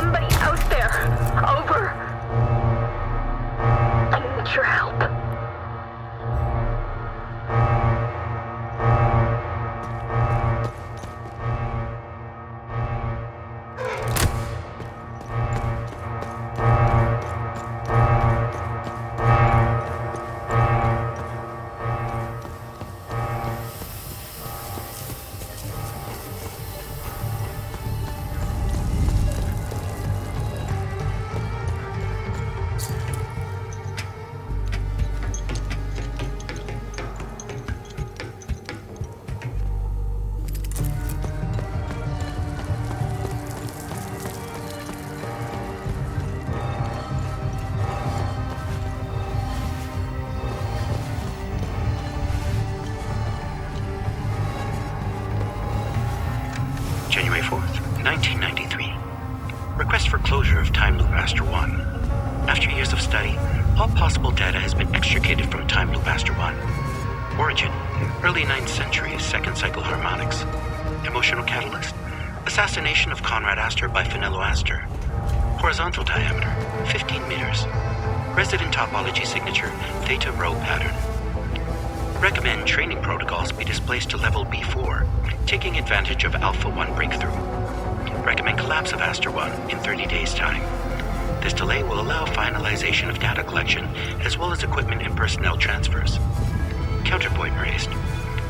somebody out there? Over. I need your help. January 4th, 1993. Request for closure of Time Loop Aster 1. After years of study, all possible data has been extricated from Time Loop Aster 1. Origin, early 9th century, second cycle harmonics. Emotional catalyst, assassination of Conrad Astor by Finello Astor. Horizontal diameter, 15 meters. Resident topology signature, theta rho pattern. Recommend training protocols be displaced to level B4, taking advantage of Alpha 1 breakthrough. Recommend collapse of Aster 1 in 30 days' time. This delay will allow finalization of data collection as well as equipment and personnel transfers. Counterpoint raised.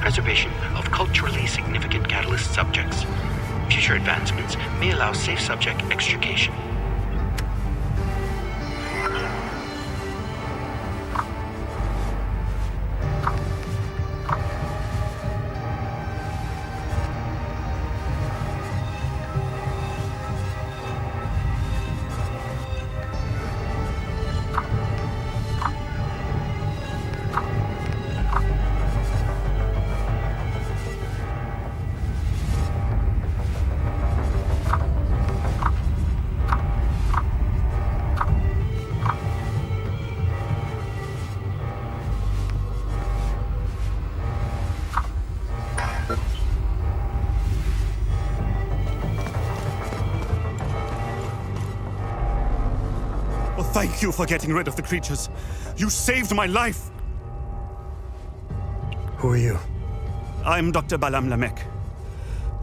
Preservation of culturally significant catalyst subjects. Future advancements may allow safe subject extrication. Thank you for getting rid of the creatures. You saved my life. Who are you? I'm Dr. Balam Lamek.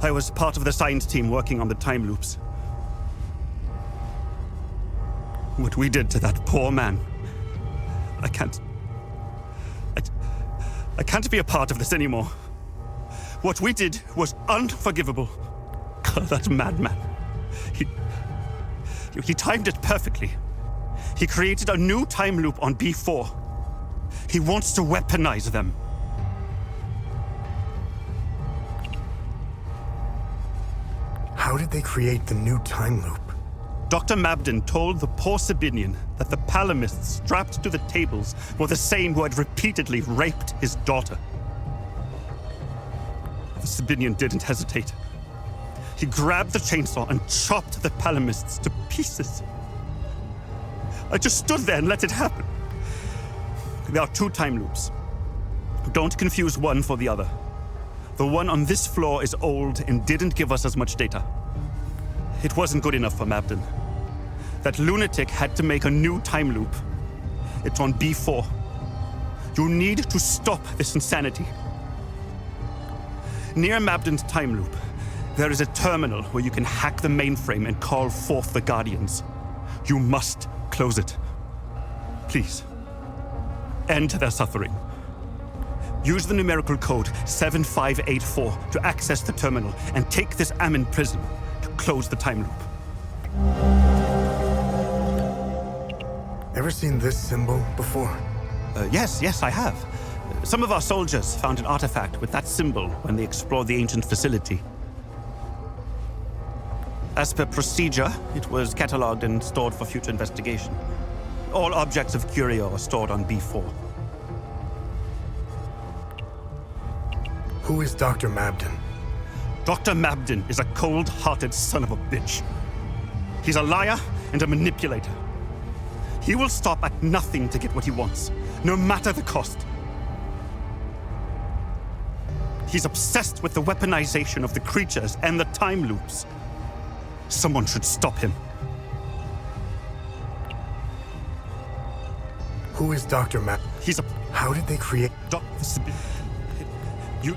I was part of the science team working on the time loops. What we did to that poor man. I can't be a part of this anymore. What we did was unforgivable. That madman. He timed it perfectly. He created a new time loop on B4. He wants to weaponize them. How did they create the new time loop? Dr. Mabden told the poor Sabinian that the palamists strapped to the tables were the same who had repeatedly raped his daughter. The Sabinian didn't hesitate. He grabbed the chainsaw and chopped the palamists to pieces. I just stood there and let it happen. There are two time loops. Don't confuse one for the other. The one on this floor is old and didn't give us as much data. It wasn't good enough for Mabden. That lunatic had to make a new time loop. It's on B4. You need to stop this insanity. Near Mabden's time loop, there is a terminal where you can hack the mainframe and call forth the Guardians. You must close it. Please. End their suffering. Use the numerical code 7584 to access the terminal and take this Ammon prison to close the time loop. Ever seen this symbol before? Yes, I have. Some of our soldiers found an artifact with that symbol when they explored the ancient facility. As per procedure, it was catalogued and stored for future investigation. All objects of curio are stored on B4. Who is Dr. Mabden? Dr. Mabden is a cold-hearted son of a bitch. He's a liar and a manipulator. He will stop at nothing to get what he wants, no matter the cost. He's obsessed with the weaponization of the creatures and the time loops. Someone should stop him. Who is Dr. Matt? He's a How did they create... You...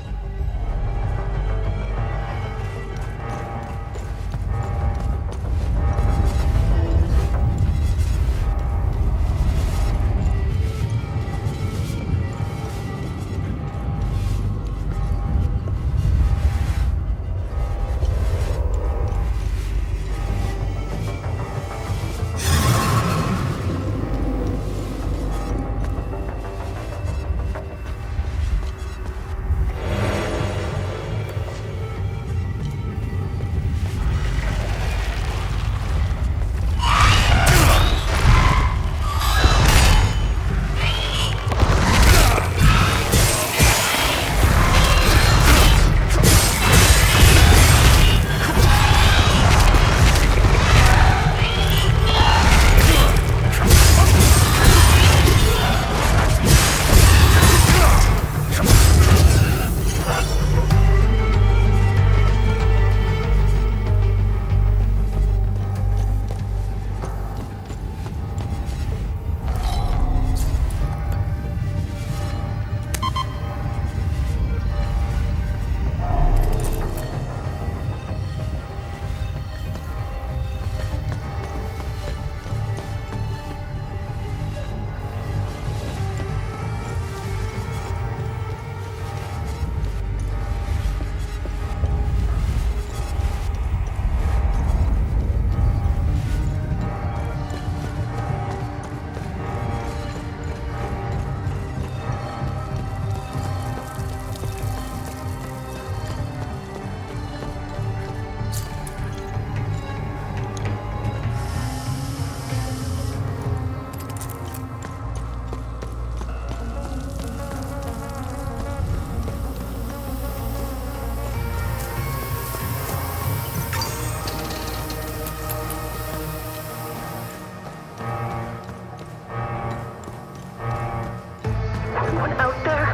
Someone out there?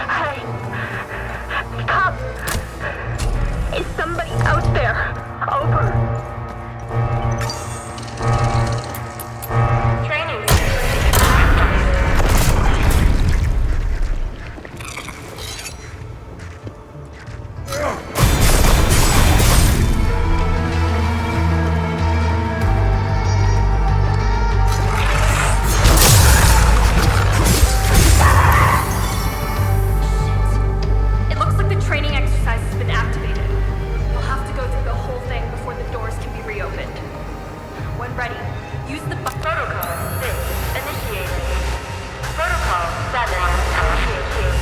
Hey! Stop! Is somebody out there? Over. Training. It looks like the training exercise has been activated. We'll have to go through the whole thing before the doors can be reopened. When ready, use the Protocol 6 initiated. Protocol 7 initiated.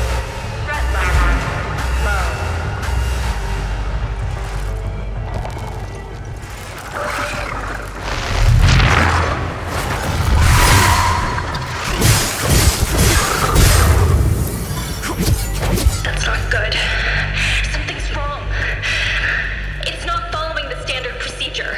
Threat level low. That's not good. Something's wrong. It's not following the standard procedure.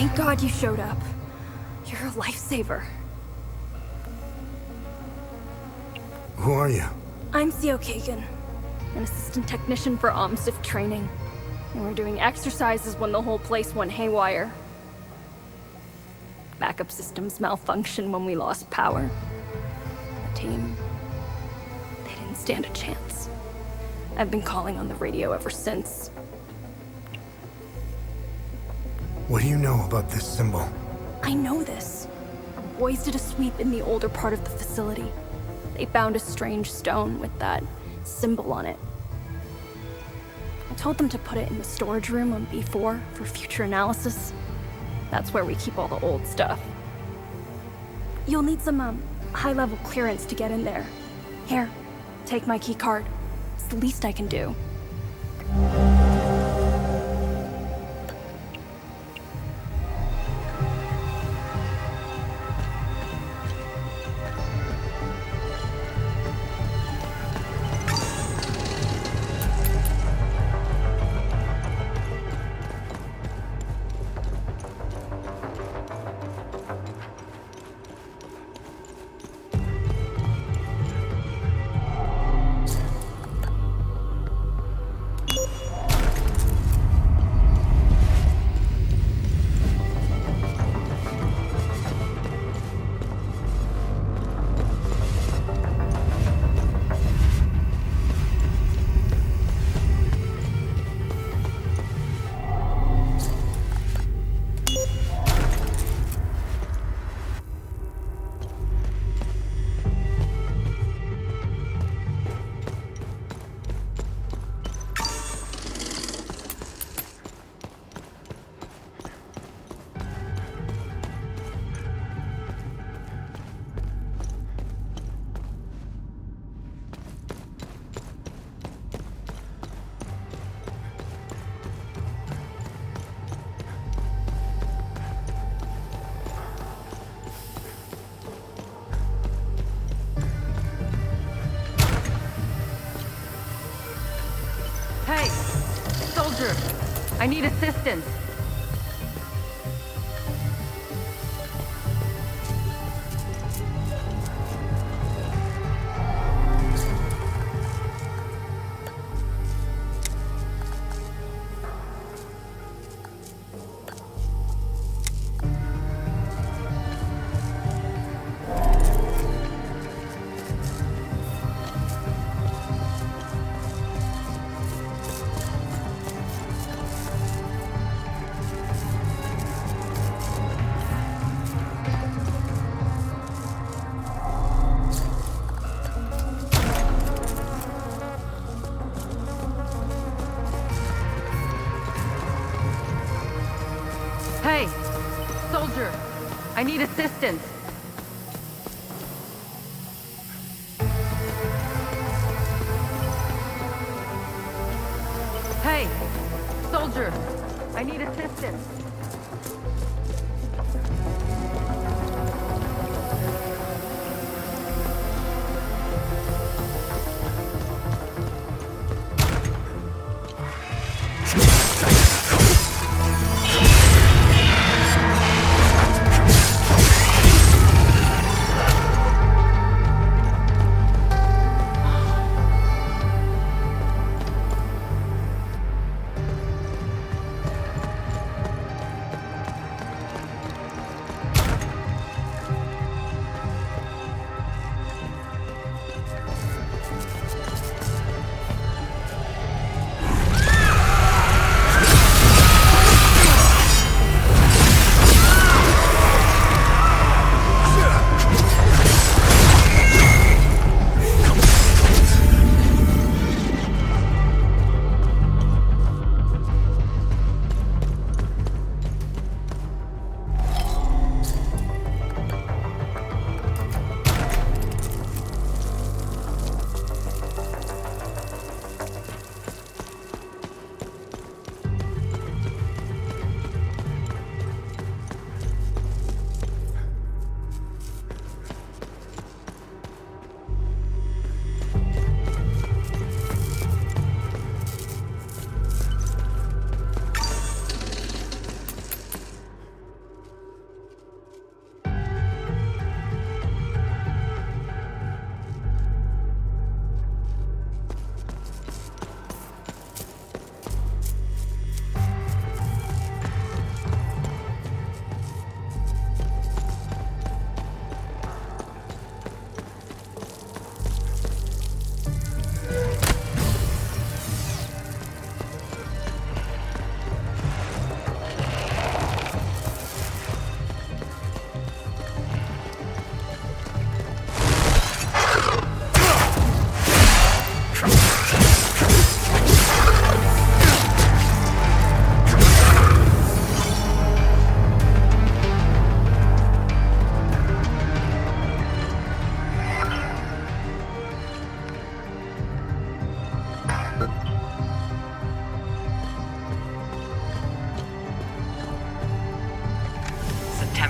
Thank God you showed up. You're a lifesaver. Who are you? I'm CO Kagan, an assistant technician for OMSIF training. And we're doing exercises when the whole place went haywire. Backup systems malfunctioned when we lost power. The team, they didn't stand a chance. I've been calling on the radio ever since. What do you know about this symbol? I know this. Our boys did a sweep in the older part of the facility. They found a strange stone with that symbol on it. I told them to put it in the storage room on B4 for future analysis. That's where we keep all the old stuff. You'll need some, high-level clearance to get in there. Here, take my key card. It's the least I can do. Hey, soldier, I need assistance. Hey, soldier, I need assistance. Hey, soldier, I need assistance.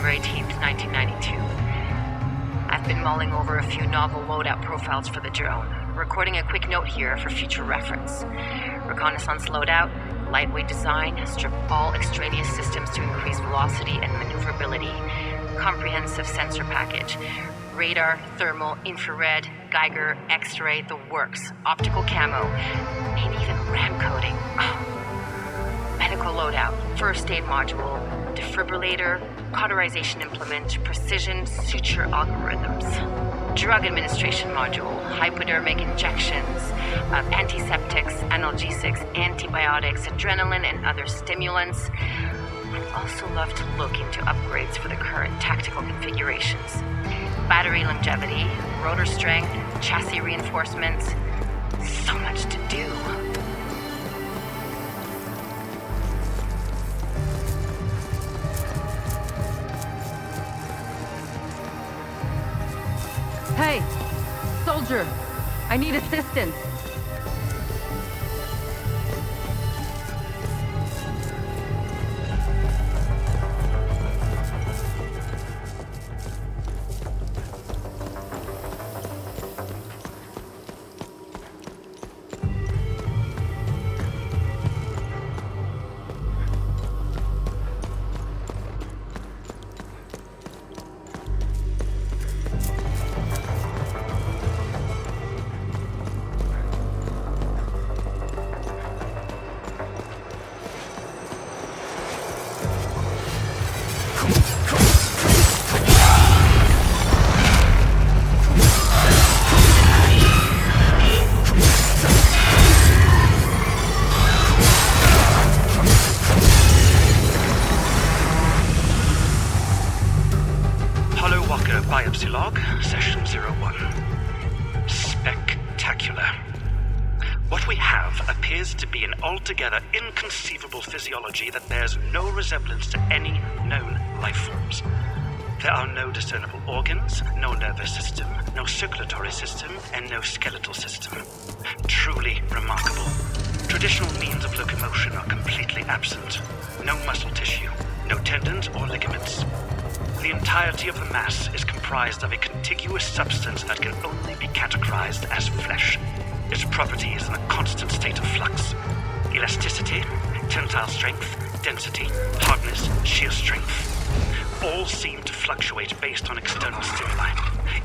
November 18th, 1992. I've been mulling over a few novel loadout profiles for the drone, recording a quick note here for future reference. Reconnaissance loadout, lightweight design, strip all extraneous systems to increase velocity and maneuverability. Comprehensive sensor package. Radar, thermal, infrared, Geiger, X-ray, the works. Optical camo, maybe even RAM coding. Medical loadout, first aid module, defibrillator, cauterization implement, precision suture algorithms. Drug administration module, hypodermic injections of antiseptics, analgesics, antibiotics, adrenaline, and other stimulants. I'd also love to look into upgrades for the current tactical configurations. Battery longevity, rotor strength, chassis reinforcements. So much to do. Hey! Soldier! I need assistance! Biopsy log, session 01. Spectacular. What we have appears to be an altogether inconceivable physiology that bears no resemblance to any known life forms. There are no discernible organs, no nervous system, no circulatory system, and no skeletal system. Truly remarkable. Traditional means of locomotion are completely absent. No muscle tissue, no tendons or ligaments. The entirety of the mass is comprised of a contiguous substance that can only be categorized as flesh. Its property is in a constant state of flux. Elasticity, tensile strength, density, hardness, shear strength. All seem to fluctuate based on external stimuli.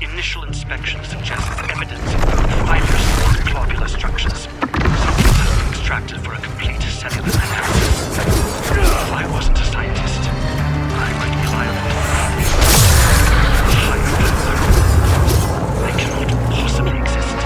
Initial inspection suggests evidence of both fibrous and globular structures. Something has been extracted for a complete cellular analysis. If I wasn't a scientist, I would be liable. They cannot possibly exist.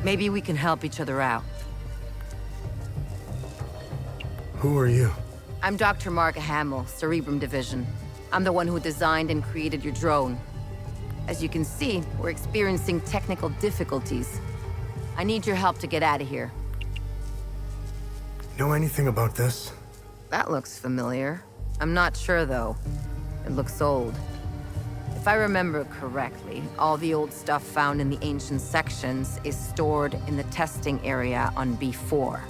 Maybe we can help each other out. Who are you? I'm Dr. Mark Hamill, Cerebrum Division. I'm the one who designed and created your drone. As you can see, we're experiencing technical difficulties. I need your help to get out of here. Know anything about this? That looks familiar. I'm not sure, though. It looks old. If I remember correctly, all the old stuff found in the ancient sections is stored in the testing area on B4.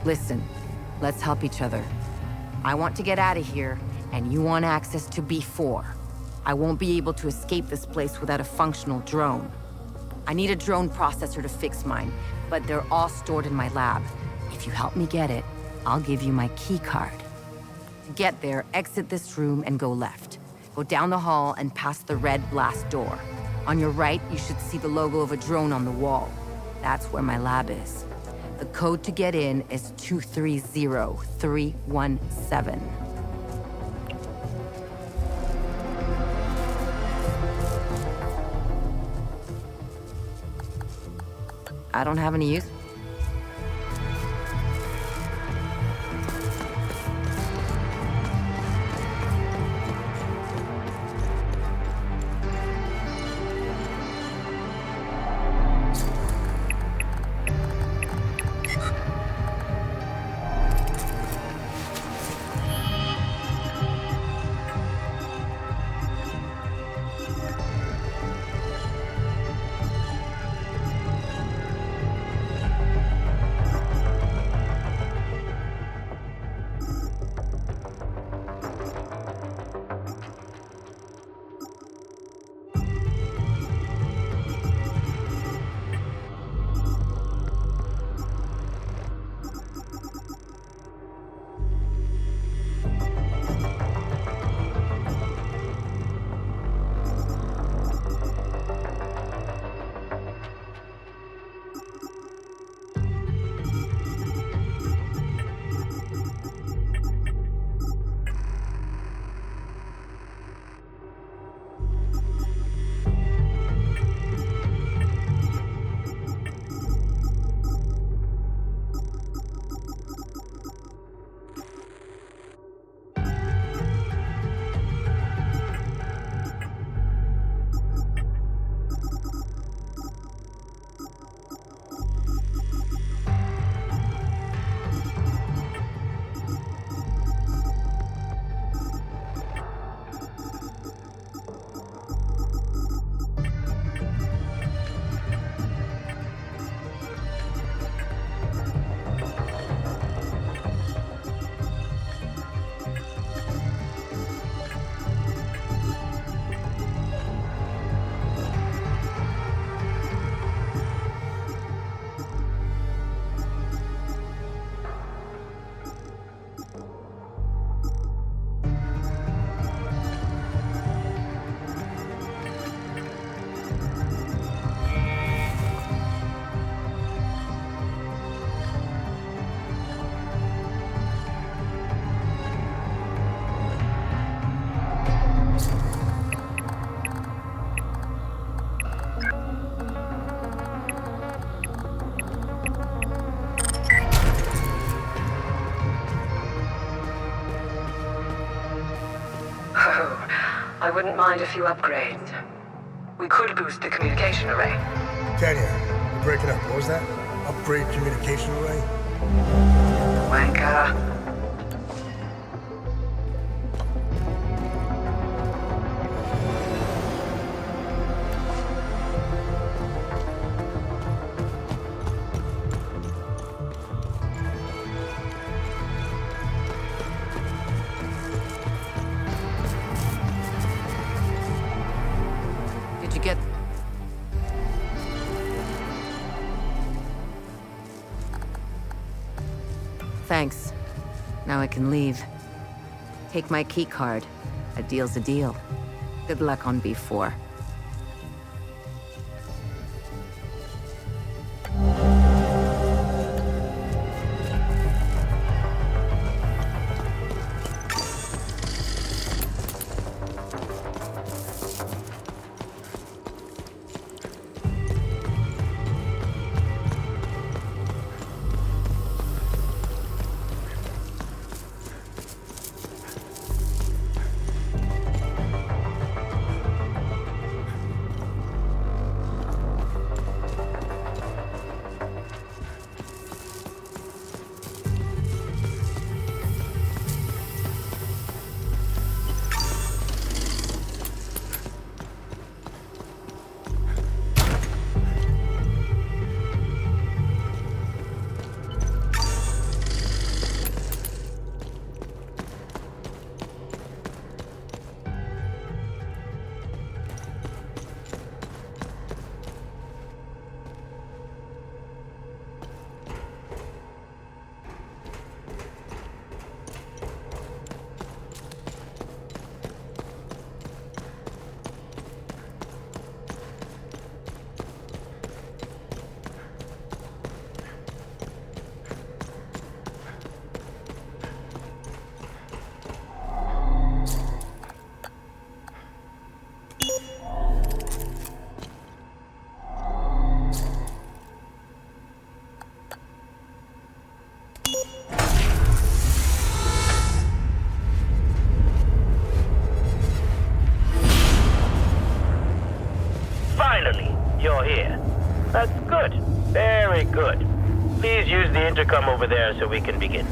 Listen, let's help each other. I want to get out of here, and you want access to B4. I won't be able to escape this place without a functional drone. I need a drone processor to fix mine, but they're all stored in my lab. If you help me get it, I'll give you my keycard. To get there, exit this room and go left. Go down the hall and past the red blast door. On your right, you should see the logo of a drone on the wall. That's where my lab is. The code to get in is 230317. I don't have any use. I wouldn't mind a few upgrades. We could boost the communication array. Tanya, you're breaking up. What was that? Upgrade communication array? Wanker. Did you get... Thanks. Now I can leave. Take my key card. A deal's a deal. Good luck on B4. you're here. That's good. Very good. Please use the intercom over there so we can begin.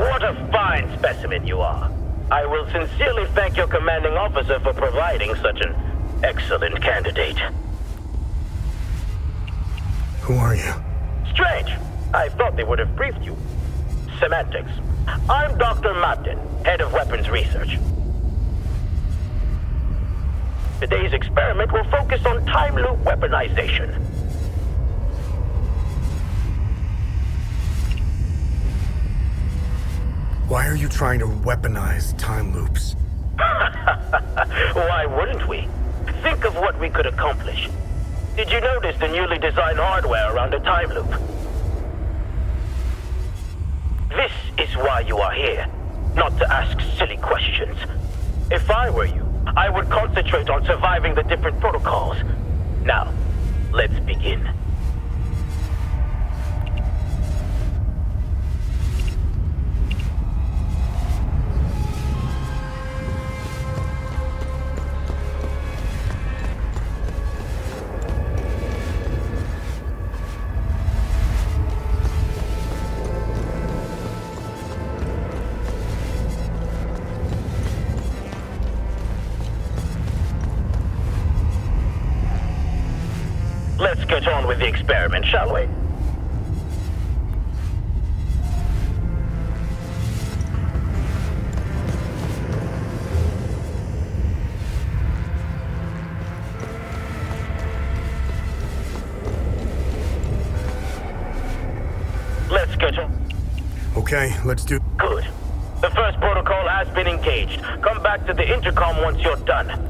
What a fine specimen you are. I will sincerely thank your commanding officer for providing such an excellent candidate. Who are you? Strange. I thought they would have briefed you. Semantics. I'm Dr. Mabden, head of weapons research. Today's experiment will focus on time loop weaponization. Why are you trying to weaponize time loops? Why wouldn't we? Think of what we could accomplish. Did you notice the newly designed hardware around a time loop? This is why you are here, not to ask silly questions. If I were you, I would concentrate on surviving the different protocols. Now, let's begin. Let's get on with the experiment, shall we? Let's get on. Okay, let's do... Good. The first protocol has been engaged. Come back to the intercom once you're done.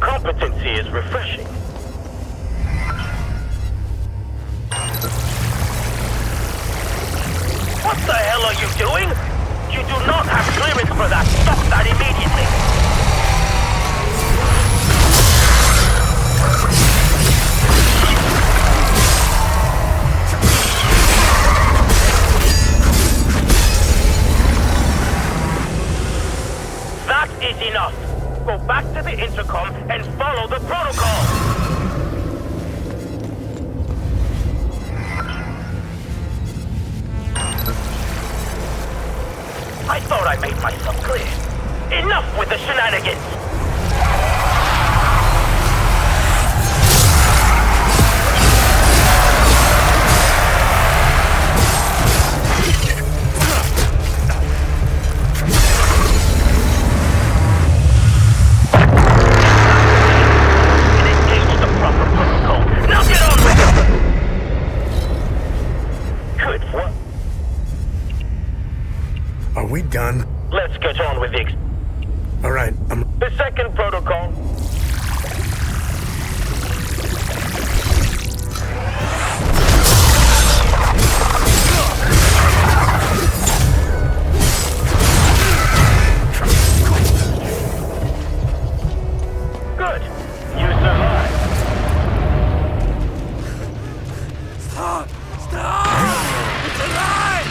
Competency is refreshing. What the hell are you doing? You do not have clearance for that. Stop that immediately. That is enough. Go back to the intercom and follow the protocol! I thought I made myself clear. Enough with the shenanigans! Are we done? Let's get on with the All right, The second protocol. Good. You survived. Stop! Stop! It's alive!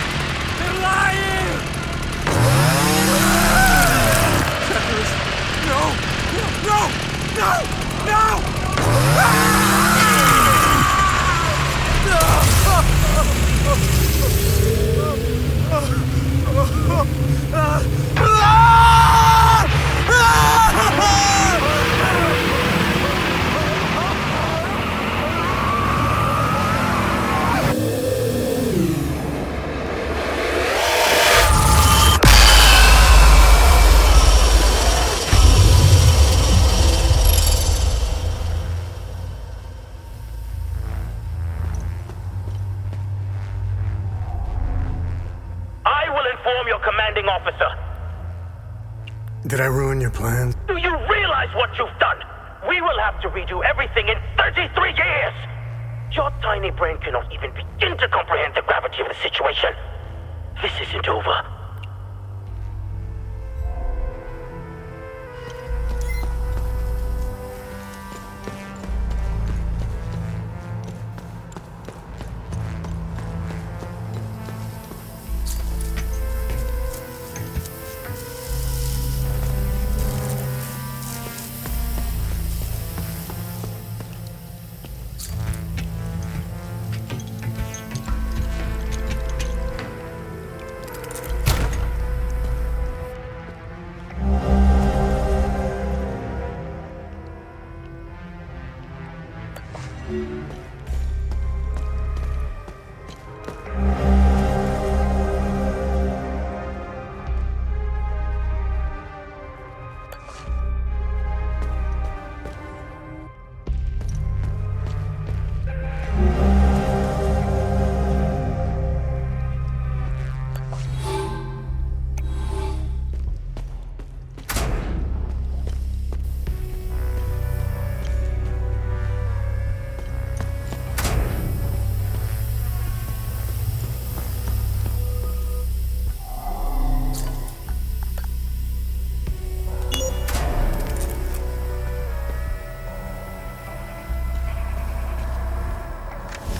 Did I ruin your plans? Do you realize what you've done? We will have to redo everything in 33 years! Your tiny brain cannot even begin to comprehend the gravity of the situation. This isn't over.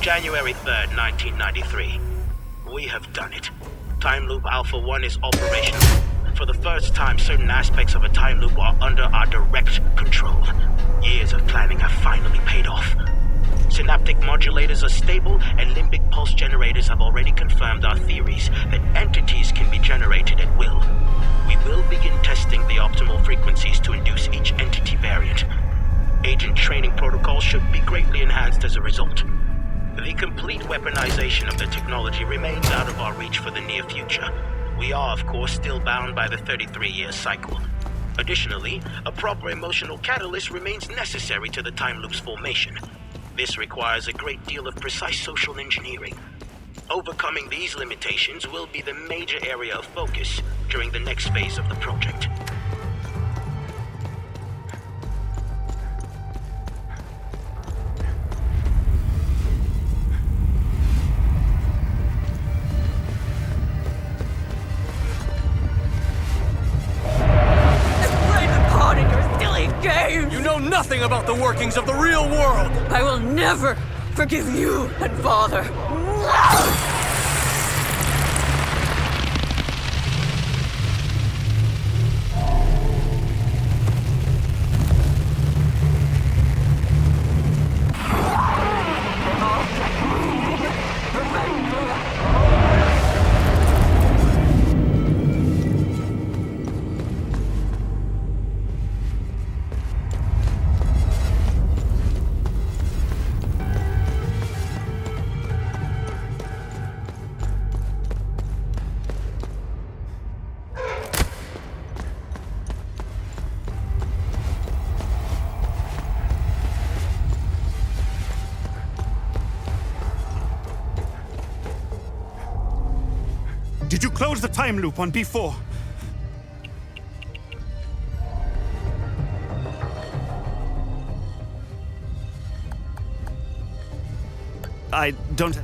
January 3rd, 1993. We have done it. Time Loop Alpha 1 is operational. For the first time, certain aspects of a time loop are under our direct control. Years of planning have finally paid off. Synaptic modulators are stable, and limbic pulse generators have already confirmed our theories that entities can be generated at will. We will begin testing the optimal frequencies to induce each entity variant. Agent training protocols should be greatly enhanced as a result. The complete weaponization of the technology remains out of our reach for the near future. We are, of course, still bound by the 33-year cycle. Additionally, a proper emotional catalyst remains necessary to the time loop's formation. This requires a great deal of precise social engineering. Overcoming these limitations will be the major area of focus during the next phase of the project. You know nothing about the workings of the real world! I will never forgive you and Father. Did you close the time loop on B4? I don't...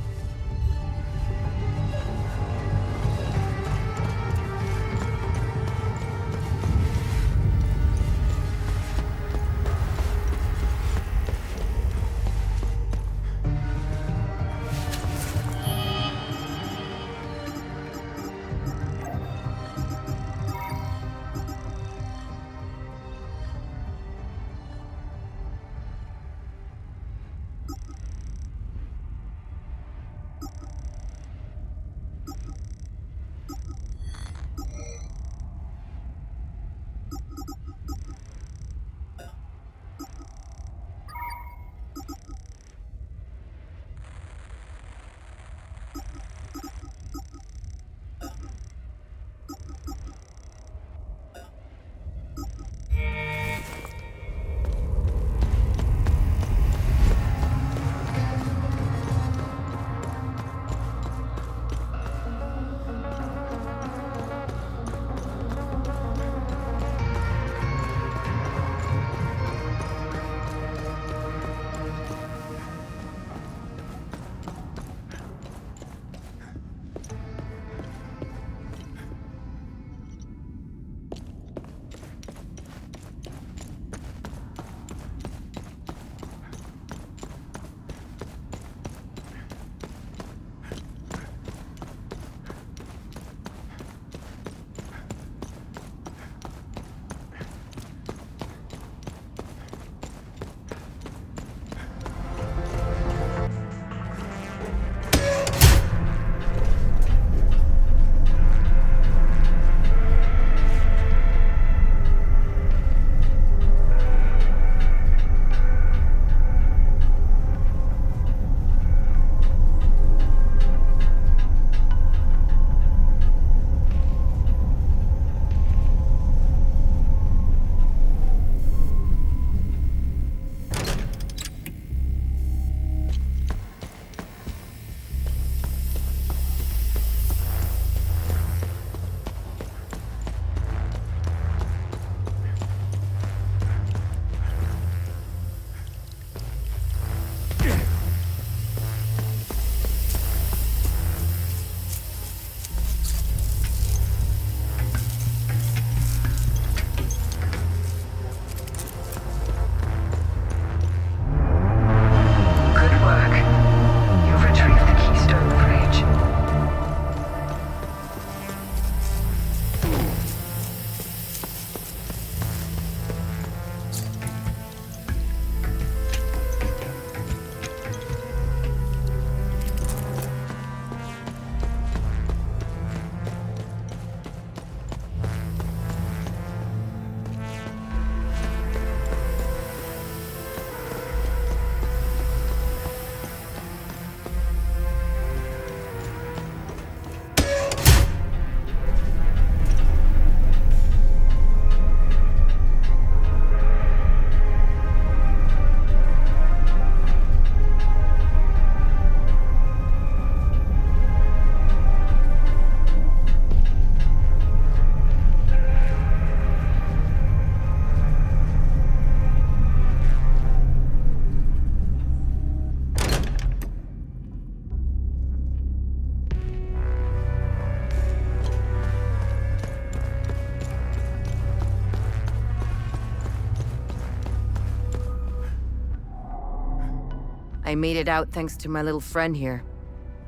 I made it out thanks to my little friend here.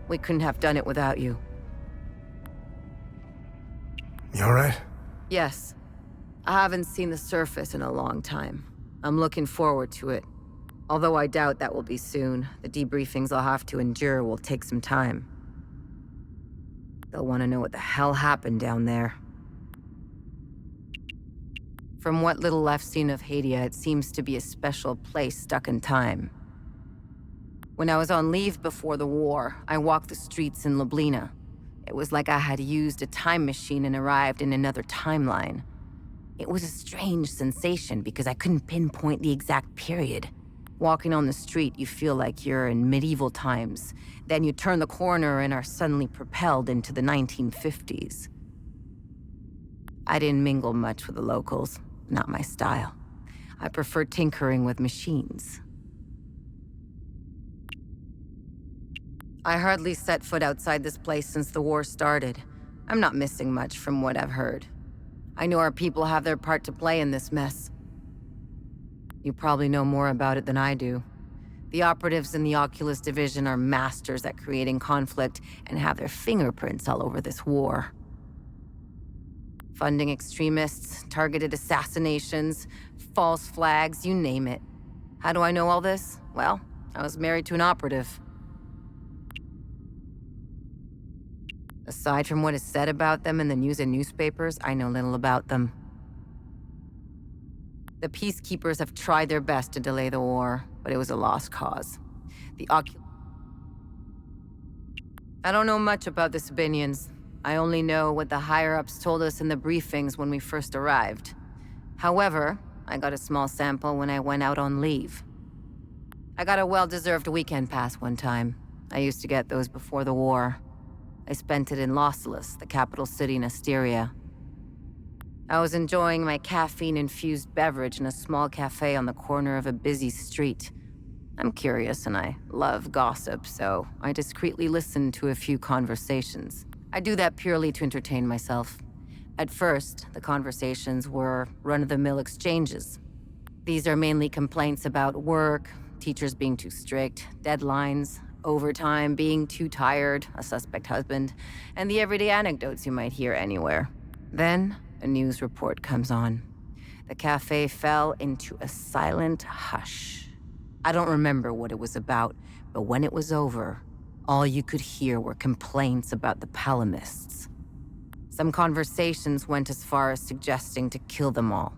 We couldn't have done it without you. You alright? Yes. I haven't seen the surface in a long time. I'm looking forward to it. Although I doubt that will be soon. The debriefings I'll have to endure will take some time. They'll want to know what the hell happened down there. From what little I've seen of Hadia, it seems to be a special place stuck in time. When I was on leave before the war, I walked the streets in Lublina. It was like I had used a time machine and arrived in another timeline. It was a strange sensation because I couldn't pinpoint the exact period. Walking on the street, you feel like you're in medieval times. Then you turn the corner and are suddenly propelled into the 1950s. I didn't mingle much with the locals. Not my style. I prefer tinkering with machines. I hardly set foot outside this place since the war started. I'm not missing much from what I've heard. I know our people have their part to play in this mess. You probably know more about it than I do. The operatives in the Oculus division are masters at creating conflict and have their fingerprints all over this war. Funding extremists, targeted assassinations, false flags, you name it. How do I know all this? Well, I was married to an operative. Aside from what is said about them in the news and newspapers, I know little about them. The peacekeepers have tried their best to delay the war, but it was a lost cause. I don't know much about the Sabinians. I only know what the higher-ups told us in the briefings when we first arrived. However, I got a small sample when I went out on leave. I got a well-deserved weekend pass one time. I used to get those before the war. I spent it in Lausalus, the capital city in Asteria. I was enjoying my caffeine-infused beverage in a small cafe on the corner of a busy street. I'm curious and I love gossip, so I discreetly listened to a few conversations. I do that purely to entertain myself. At first, the conversations were run-of-the-mill exchanges. These are mainly complaints about work, teachers being too strict, deadlines, overtime, being too tired, a suspect husband, and the everyday anecdotes you might hear anywhere. Then, a news report comes on. The cafe fell into a silent hush. I don't remember what it was about, but when it was over, all you could hear were complaints about the Palamists. Some conversations went as far as suggesting to kill them all.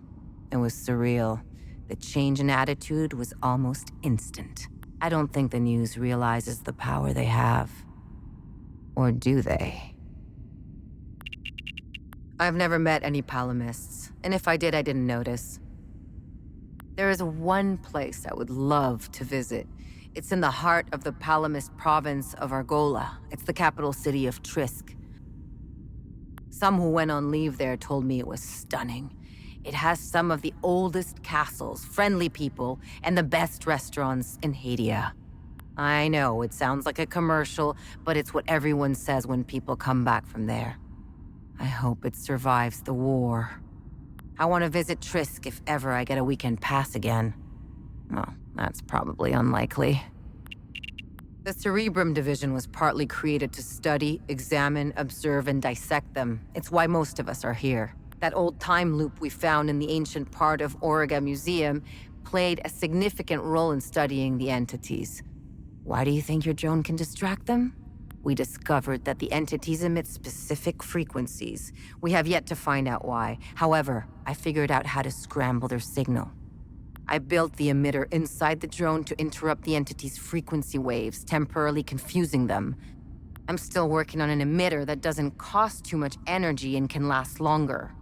It was surreal. The change in attitude was almost instant. I don't think the news realizes the power they have. Or do they? I've never met any Palamists, and if I did, I didn't notice. There is one place I would love to visit. It's in the heart of the Palamist province of Argola. It's the capital city of Trisk. Some who went on leave there told me it was stunning. It has some of the oldest castles, friendly people, and the best restaurants in Hadia. I know, it sounds like a commercial, but it's what everyone says when people come back from there. I hope it survives the war. I want to visit Trisk if ever I get a weekend pass again. Well, that's probably unlikely. The Cerebrum Division was partly created to study, examine, observe, and dissect them. It's why most of us are here. That old time loop we found in the ancient part of Auriga Museum played a significant role in studying the entities. Why do you think your drone can distract them? We discovered that the entities emit specific frequencies. We have yet to find out why. However, I figured out how to scramble their signal. I built the emitter inside the drone to interrupt the entity's frequency waves, temporarily confusing them. I'm still working on an emitter that doesn't cost too much energy and can last longer.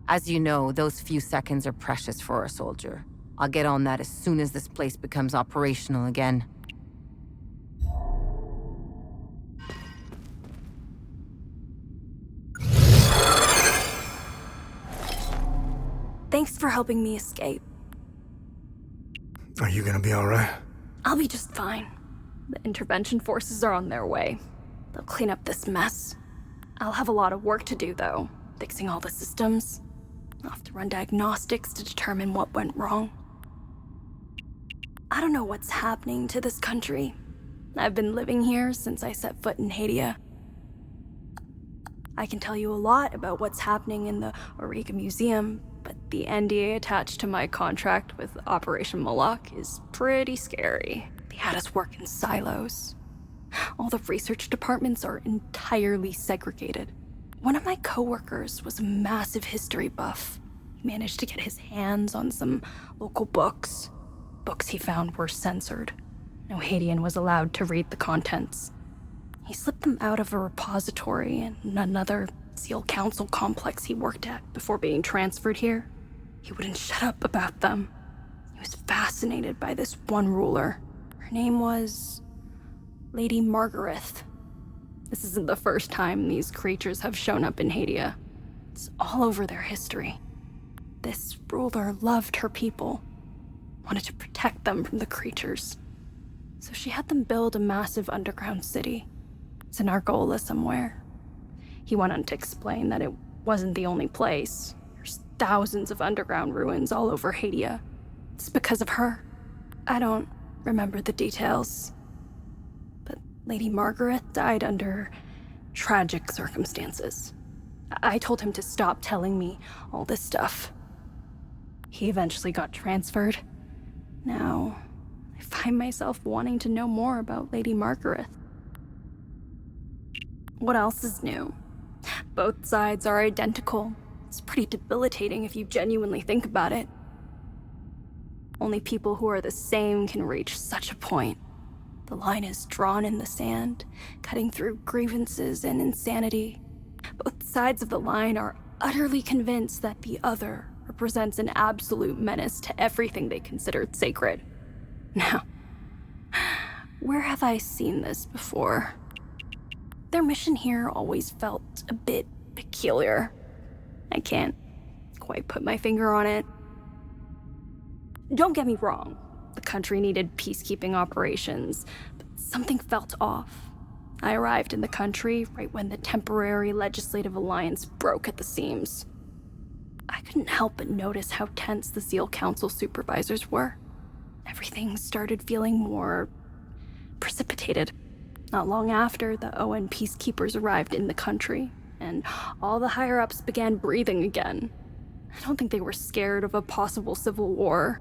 As you know, those few seconds are precious for a soldier. I'll get on that as soon as this place becomes operational again. Thanks for helping me escape. Are you gonna be alright? I'll be just fine. The intervention forces are on their way. They'll clean up this mess. I'll have a lot of work to do, though, fixing all the systems. I'll have to run diagnostics to determine what went wrong. I don't know what's happening to this country. I've been living here since I set foot in Hadia. I can tell you a lot about what's happening in the Auriga Museum, but the NDA attached to my contract with Operation Moloch is pretty scary. They had us work in silos. All the research departments are entirely segregated. One of my coworkers was a massive history buff. He managed to get his hands on some local books. Books he found were censored. No Haitian was allowed to read the contents. He slipped them out of a repository in another SEAL Council complex he worked at before being transferred here. He wouldn't shut up about them. He was fascinated by this one ruler. Her name was Lady Margaret. This isn't the first time these creatures have shown up in Hadia. It's all over their history. This ruler loved her people, wanted to protect them from the creatures. So she had them build a massive underground city. It's in Argola somewhere. He went on to explain that it wasn't the only place. There's thousands of underground ruins all over Hadia. It's because of her. I don't remember the details, but Lady Margaret died under tragic circumstances. I told him to stop telling me all this stuff. He eventually got transferred. Now, I find myself wanting to know more about Lady Margaret. What else is new? Both sides are identical. It's pretty debilitating if you genuinely think about it. Only people who are the same can reach such a point. The line is drawn in the sand, cutting through grievances and insanity. Both sides of the line are utterly convinced that the other represents an absolute menace to everything they considered sacred. Now, where have I seen this before? Their mission here always felt a bit peculiar. I can't quite put my finger on it. Don't get me wrong, the country needed peacekeeping operations, but something felt off. I arrived in the country right when the temporary legislative alliance broke at the seams. I couldn't help but notice how tense the SEAL Council supervisors were. Everything started feeling more precipitated. Not long after, the ON peacekeepers arrived in the country, and all the higher-ups began breathing again. I don't think they were scared of a possible civil war.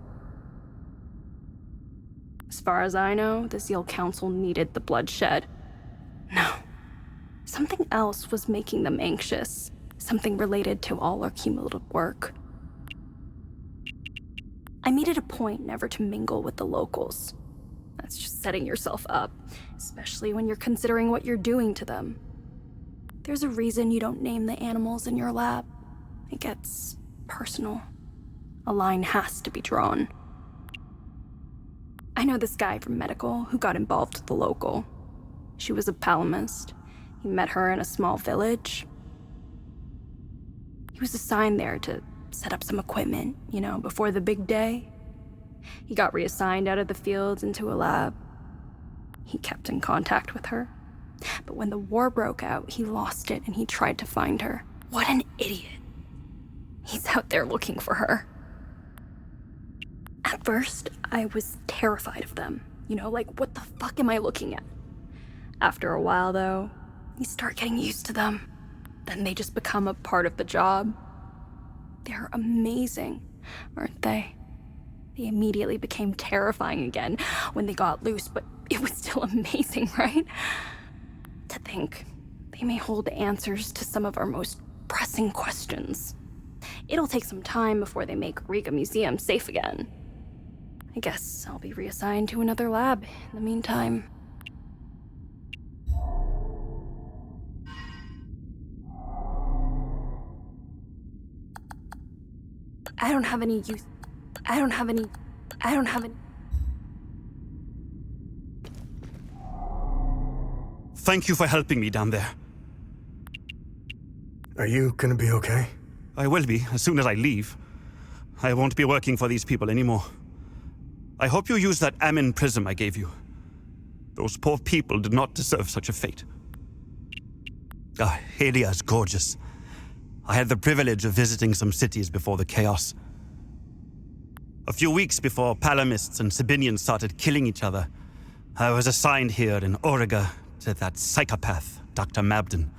As far as I know, the SEAL Council needed the bloodshed. No. Something else was making them anxious. Something related to all our cumulative work. I made it a point never to mingle with the locals. That's just setting yourself up, especially when you're considering what you're doing to them. There's a reason you don't name the animals in your lab. It gets personal. A line has to be drawn. I know this guy from medical who got involved with the local. She was a palamist. He met her in a small village. He was assigned there to set up some equipment, before the big day. He got reassigned out of the fields into a lab. He kept in contact with her. But when the war broke out, he lost it and he tried to find her. What an idiot. He's out there looking for her. At first, I was terrified of them. What the fuck am I looking at? After a while, though, you start getting used to them. Then they just become a part of the job. They're amazing, aren't they? They immediately became terrifying again when they got loose, but it was still amazing, right? To think they may hold answers to some of our most pressing questions. It'll take some time before they make Auriga Museum safe again. I guess I'll be reassigned to another lab in the meantime. I don't have any. Thank you for helping me down there. Are you gonna be okay? I will be, as soon as I leave. I won't be working for these people anymore. I hope you use that Amin prism I gave you. Those poor people did not deserve such a fate. Hadia is gorgeous. I had the privilege of visiting some cities before the chaos. A few weeks before Palamists and Sabinians started killing each other, I was assigned here in Auriga to that psychopath, Dr. Mabden.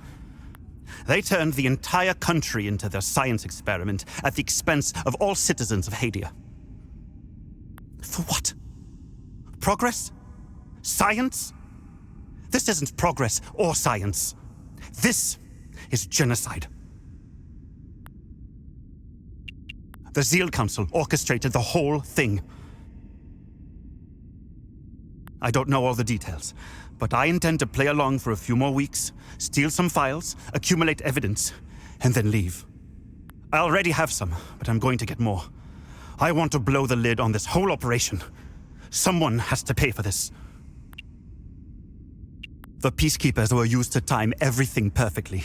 They turned the entire country into their science experiment at the expense of all citizens of Hadia. For what? Progress? Science? This isn't progress or science. This is genocide. The Zeal Council orchestrated the whole thing. I don't know all the details, but I intend to play along for a few more weeks, steal some files, accumulate evidence, and then leave. I already have some, but I'm going to get more. I want to blow the lid on this whole operation. Someone has to pay for this. The Peacekeepers were used to time everything perfectly.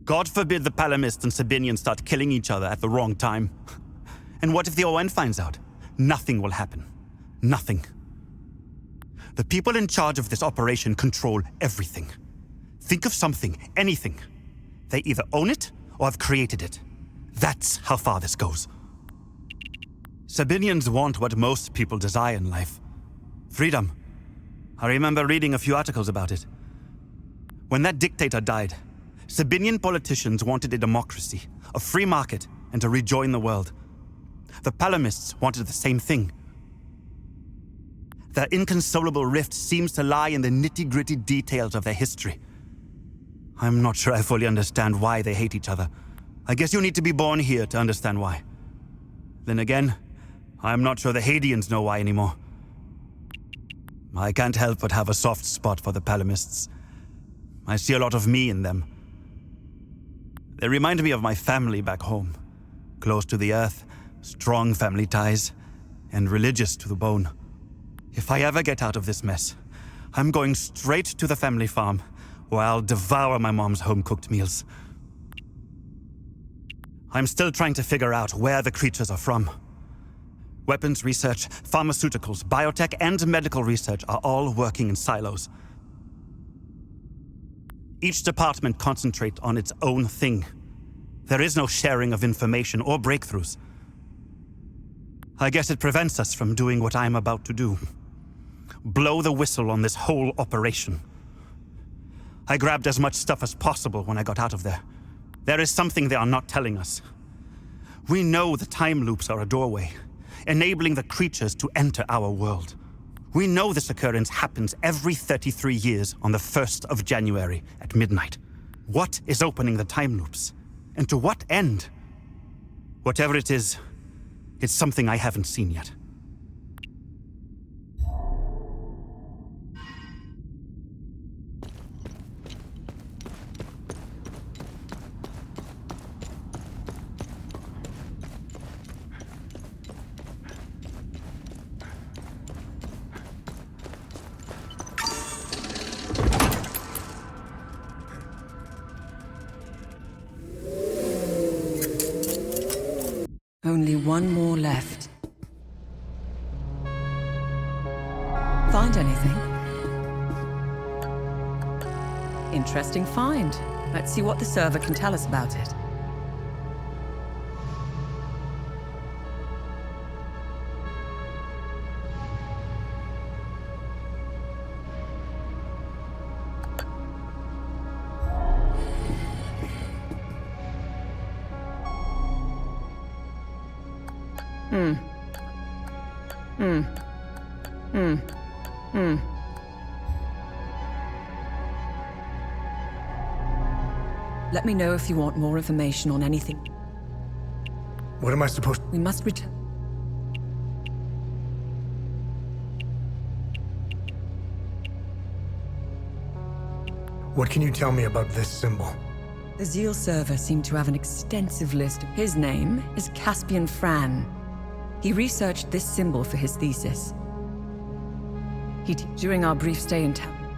God forbid the Palamists and Sabinians start killing each other at the wrong time. And what if the ON finds out? Nothing will happen. Nothing. The people in charge of this operation control everything. Think of something, anything. They either own it or have created it. That's how far this goes. Sabinians want what most people desire in life. Freedom. I remember reading a few articles about it. When that dictator died, Sabinian politicians wanted a democracy, a free market, and to rejoin the world. The Palamists wanted the same thing. Their inconsolable rift seems to lie in the nitty-gritty details of their history. I'm not sure I fully understand why they hate each other. I guess you need to be born here to understand why. Then again, I'm not sure the Hadians know why anymore. I can't help but have a soft spot for the Palamists. I see a lot of me in them. They remind me of my family back home. Close to the earth, strong family ties, and religious to the bone. If I ever get out of this mess, I'm going straight to the family farm, where I'll devour my mom's home-cooked meals. I'm still trying to figure out where the creatures are from. Weapons research, pharmaceuticals, biotech, and medical research are all working in silos. Each department concentrates on its own thing. There is no sharing of information or breakthroughs. I guess it prevents us from doing what I'm about to do. Blow the whistle on this whole operation. I grabbed as much stuff as possible when I got out of there. There is something they are not telling us. We know the time loops are a doorway, enabling the creatures to enter our world. We know this occurrence happens every 33 years on the 1st of January at midnight. What is opening the time loops? And to what end? Whatever it is, it's something I haven't seen yet. Only one more left. Find anything? Interesting find. Let's see what the server can tell us about it. Let me know if you want more information on anything. What am I supposed to... We must return. What can you tell me about this symbol? The Zeal server seemed to have an extensive list. His name is Caspian Fran. He researched this symbol for his thesis. During our brief stay in town.